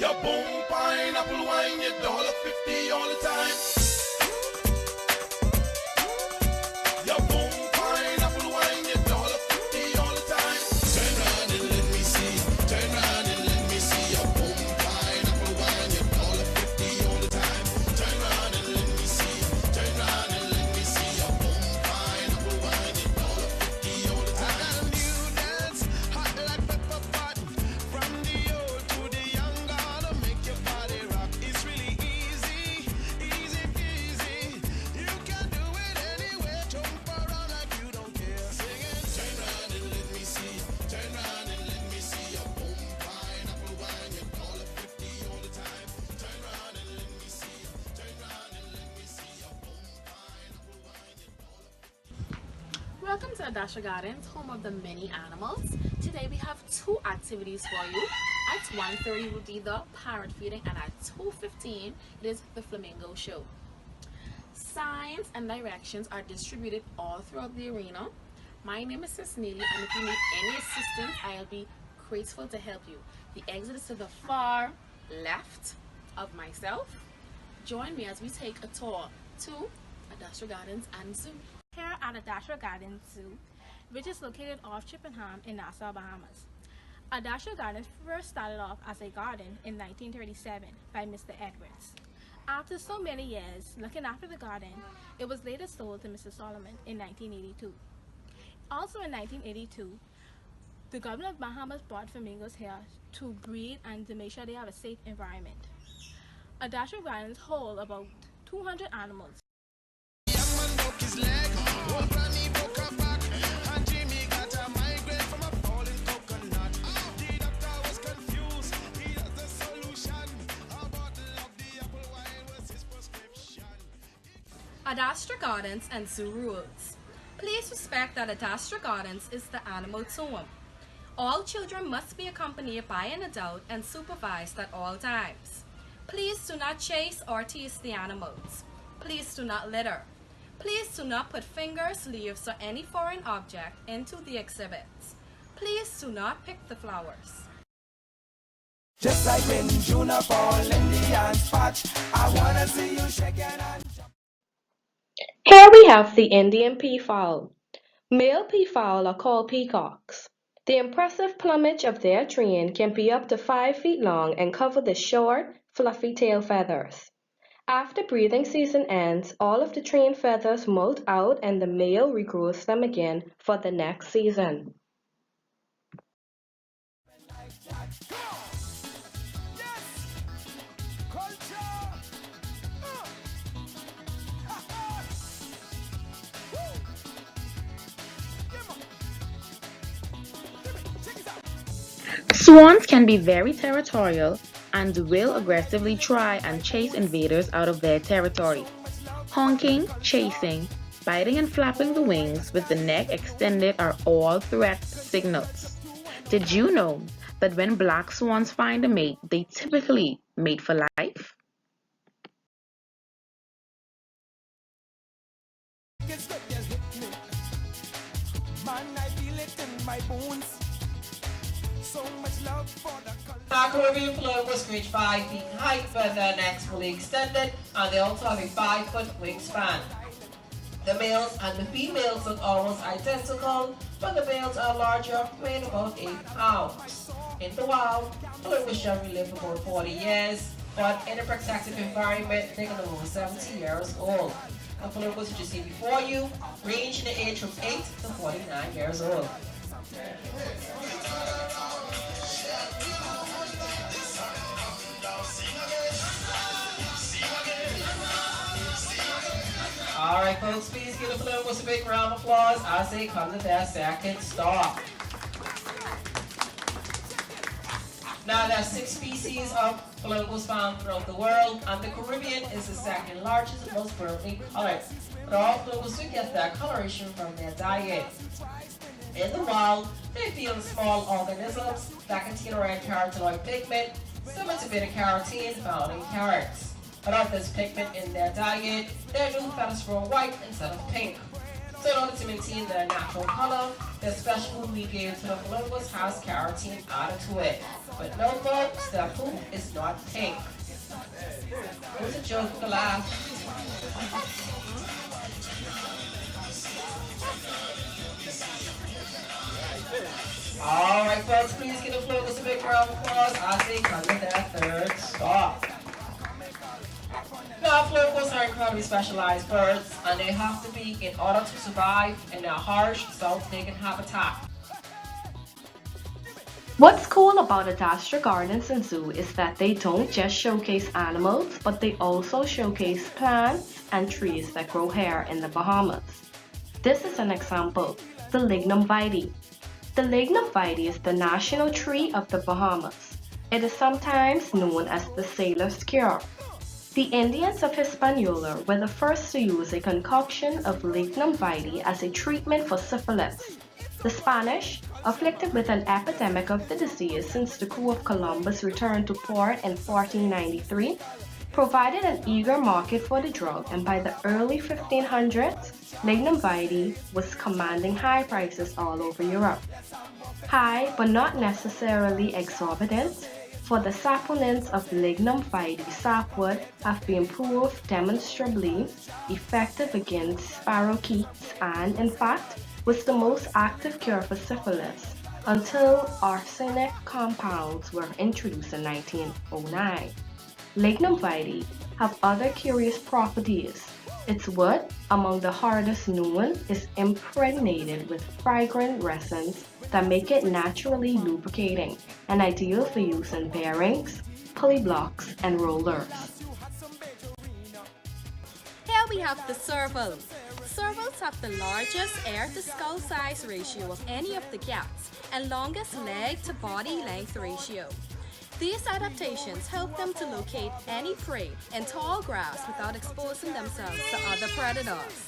Your boom pineapple wine, your $1.50 all the time. Your boom pineapple wine, your $1.50 all the time. Turn around and let me see. Turn around and let me see. Your boom pineapple wine, your $1.50 all the time. Turn around and let me see. Turn around and let me see. Your boom pineapple wine, your $1.50 all the time. I got a new dance, hot like pepper pot. From the old to the young, gonna make your body rock. It's really easy, easy peasy. You can do it anywhere. Jump around like you don't care. Singing. Turn around and let me see. Turn around and let me see. Your boom pineapple wine, your $1.50 all the time. Turn around and let me see. Turn around and let me see. Your boom pineapple wine, your $1.50. Welcome to Ardastra Gardens, home of the many animals. Today we have two activities for you. At 1:30 will be the parrot feeding, and at 2:15 it is the flamingo show. Signs and directions are distributed all throughout the arena. My name is Sis Neely, and if you need any assistance, I'll be grateful to help you. The exit is to the far left of myself. Join me as we take a tour to Ardastra Gardens and Zoo. Here at Ardastra Gardens Zoo, which is located off Chippenham in Nassau, Bahamas. Ardastra Gardens first started off as a garden in 1937 by Mr. Edwards. After so many years looking after the garden, it was later sold to Mr. Solomon in 1982. Also in 1982, the governor of Bahamas brought flamingos here to breed and to make sure they have a safe environment. Ardastra Gardens hold about 200 animals. Ardastra Gardens and Zoo rules. Please respect that Ardastra Gardens is the animal tomb. All children must be accompanied by an adult and supervised at all times. Please do not chase or tease the animals. Please do not litter. Please do not put fingers, leaves, or any foreign object into the exhibits. Please do not pick the flowers. Just like when June fall in the ants patch, I wanna see you shaking and Here we have the Indian peafowl. Male peafowl are called peacocks. The impressive plumage of their train can be up to 5 feet long and cover the short, fluffy tail feathers. After breeding season ends, all of the train feathers molt out and the male regrows them again for the next season. Swans can be very territorial and will aggressively try and chase invaders out of their territory. Honking, chasing, biting and flapping the wings with the neck extended are all threat signals. Did you know that when black swans find a mate, they typically mate for life? Our Caribbean flamingos reach 5 feet in height when their necks fully extended, and they also have a 5-foot wingspan. The males and the females look almost identical, but the males are larger, weighing about 8 pounds. In the wild, flamingos generally live about 40 years, but in a protected environment, they can live over 70 years old. The flamingos that you see before you range in the age from 8 to 49 years old. Alright folks, please give the flamingos a big round of applause as they come to their second stop. Now there are 6 species of flamingos found throughout the world, and the Caribbean is the second largest and most brightly colored. But all flamingos do get their coloration from their diet. In the wild, they feed on small organisms that contain red carotenoid pigment, similar to beta-carotene found in carrots. Without this pigment in their diet, their new feathers grow white instead of pink. So in order to maintain their natural color, their special food we gave to the flamingos has carotene added to it. But no, folks, their poop is not pink. It was a joke to laugh. All right, folks, please give the Flocos a big round of applause as they come to their third stop. Now, Flocos are incredibly specialized birds, and they have to be in order to survive in their harsh south-taken habitat. What's cool about Ardastra Gardens and Zoo is that they don't just showcase animals, but they also showcase plants and trees that grow here in the Bahamas. This is an example, the Lignum vitae. The Lignum vitae is the national tree of the Bahamas. It is sometimes known as the sailor's cure. The Indians of Hispaniola were the first to use a concoction of Lignum vitae as a treatment for syphilis. The Spanish, afflicted with an epidemic of the disease since the crew of Columbus returned to port in 1493, provided an eager market for the drug, and by the early 1500s, Lignum vitae was commanding high prices all over Europe. High, but not necessarily exorbitant, for the saponins of Lignum vitae sapwood have been proved demonstrably effective against sparrowkeets and, in fact, was the most active cure for syphilis until arsenic compounds were introduced in 1909. Lignum vitae have other curious properties. Its wood, among the hardest known, is impregnated with fragrant resins that make it naturally lubricating and ideal for use in bearings, pulley blocks, and rollers. Here we have the servals. Servals have the largest air-to-skull size ratio of any of the cats and longest leg-to-body length ratio. These adaptations help them to locate any prey in tall grass without exposing themselves to other predators.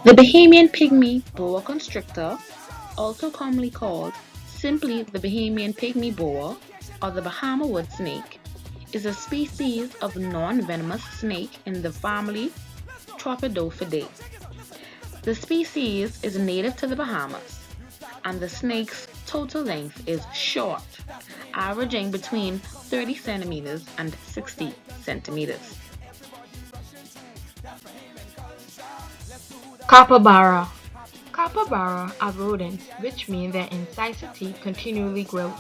The Bahamian pygmy boa constrictor, also commonly called simply the Bahamian pygmy boa or the Bahama wood snake, is a species of non-venomous snake in the family Tropidophidae. The species is native to the Bahamas, and the snake's total length is short, averaging between 30 centimeters and 60 centimeters. Capybara. Capybara are rodents, which means their incisive teeth continually grow.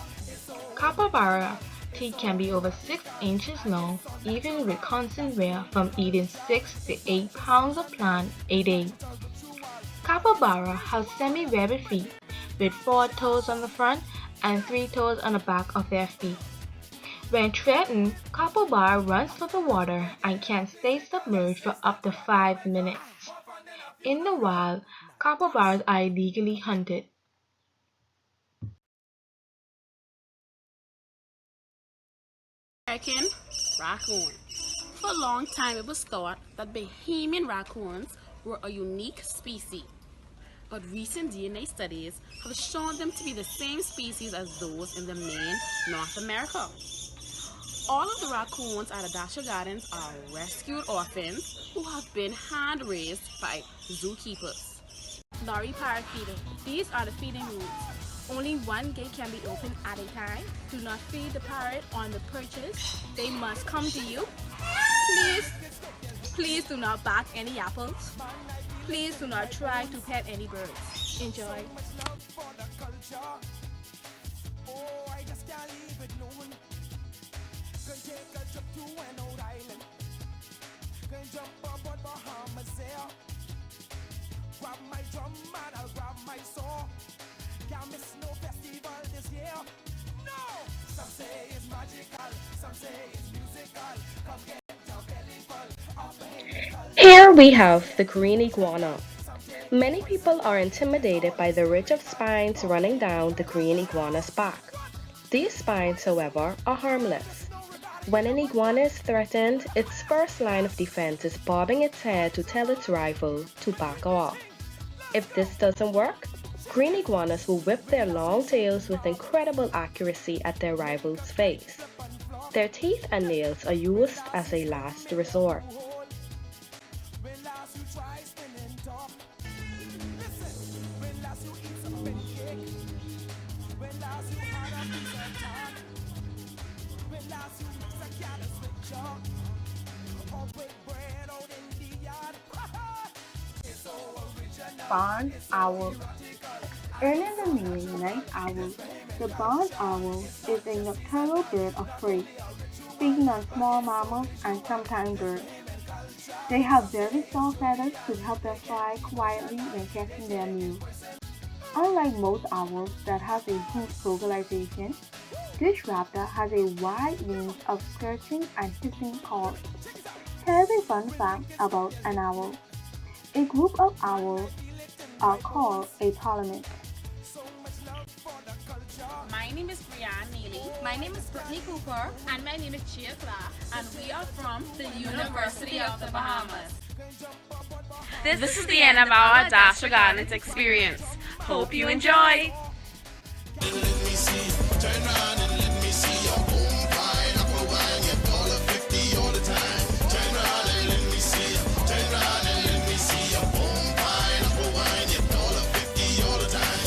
Capybara teeth can be over 6 inches long, even with constant wear from eating 6 to 8 pounds of plant a day. Capybara have semi-webbed feet with 4 toes on the front and 3 toes on the back of their feet. When threatened, capybara runs for the water and can stay submerged for up to 5 minutes. In the wild, capybaras are illegally hunted. American raccoon. For a long time, it was thought that Bahamian raccoons were a unique species, but recent DNA studies have shown them to be the same species as those in the main North America. All of the raccoons at Ardastra Gardens are rescued orphans who have been hand-raised by zookeepers. Lorry parrot feeding. These are the feeding rules. Only one gate can be opened at a time. Do not feed the parrot on the perches. They must come to you. Please do not bark any apples. Please do not try to pet any birds. Enjoy. Grab my drum and I'll grab my saw. Can't miss no festival this year. No! Some say it's magical, some say it's musical. Come get your belly full of Bahamian. Here we have the green iguana. Many people are intimidated by the ridge of spines running down the green iguana's back. These spines, however, are harmless. When an iguana is threatened, its first line of defense is bobbing its head to tell its rival to back off. If this doesn't work, green iguanas will whip their long tails with incredible accuracy at their rival's face. Their teeth and nails are used as a last resort. Barn owl. Early in the morning, night owl. The barn owl is a nocturnal bird of prey, feeding on small mammals and sometimes birds. They have very soft feathers to help them fly quietly when catching their meal. Unlike most owls that have a huge vocalization, this raptor has a wide range of scratching and hissing calls. Here's a fun fact about an owl. A group of owls are called a parliament. My name is Brianne Neely. My name is Brittany Cooper. And my name is Chia Clark. And we are from the University of the Bahamas. This is the end of our Ardastra Gardens experience. Hope you enjoy! Let me see, turn around and let me see your boom pineapple wine. You're $1.50 all the time. Turn around and let me see, turn around and let me see your boom pineapple wine. You're $1.50 all the time.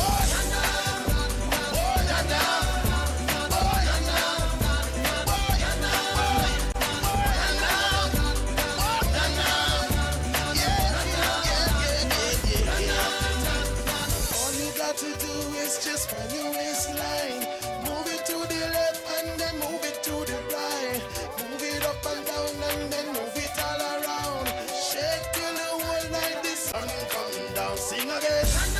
To do is just find your waistline. Move it to the left and then move it to the right. Move it up and down and then move it all around. Shake till the whole night the sun come down. Sing again.